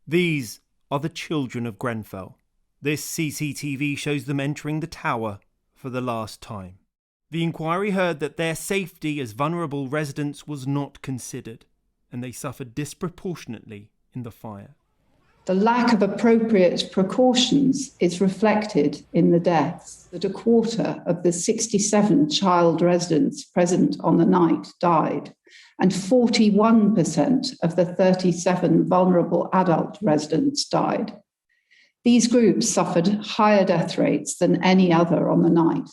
These are the children of Grenfell. This CCTV shows them entering the tower for the last time. The inquiry heard that their safety as vulnerable residents was not considered, and they suffered disproportionately in the fire. The lack of appropriate precautions is reflected in the deaths, that a quarter of the 67 child residents present on the night died, and 41% of the 37 vulnerable adult residents died. These groups suffered higher death rates than any other on the night.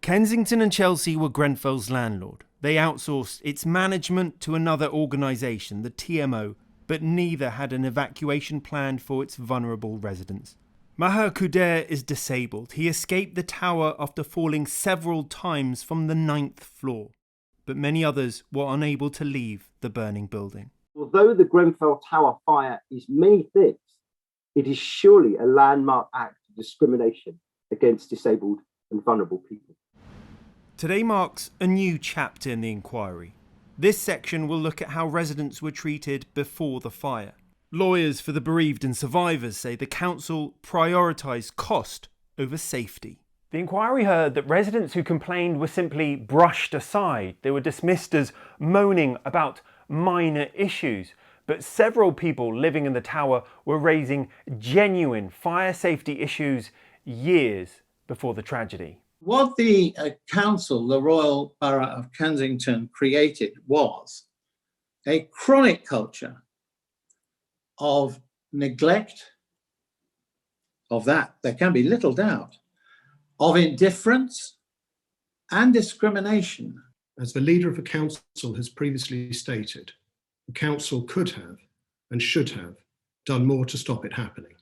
Kensington and Chelsea were Grenfell's landlord. They outsourced its management to another organisation, the TMO, but neither had an evacuation plan for its vulnerable residents. Maher Kuder is disabled. He escaped the tower after falling several times from the 9th floor, but many others were unable to leave the burning building. Although the Grenfell Tower fire is many things, it is surely a landmark act of discrimination against disabled and vulnerable people. Today marks a new chapter in the inquiry. This section will look at how residents were treated before the fire. Lawyers for the bereaved and survivors say the council prioritised cost over safety. The inquiry heard that residents who complained were simply brushed aside. They were dismissed as moaning about minor issues. But several people living in the tower were raising genuine fire safety issues years before the tragedy. What the council, the Royal Borough of Kensington, created was a chronic culture of neglect, of that there can be little doubt, of indifference and discrimination. As the leader of the council has previously stated, the council could have and should have done more to stop it happening.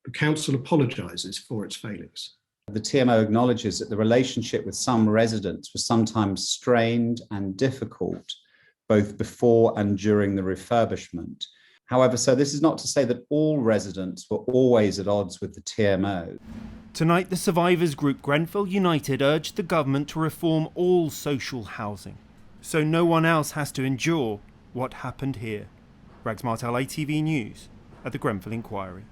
The council apologises for its failings. The TMO acknowledges that the relationship with some residents was sometimes strained and difficult, both before and during the refurbishment. However, so this is not to say that all residents were always at odds with the TMO. Tonight, the survivors group Grenfell United urged the government to reform all social housing, so no one else has to endure what happened here. Rags Martel, ITV News, at the Grenfell Inquiry.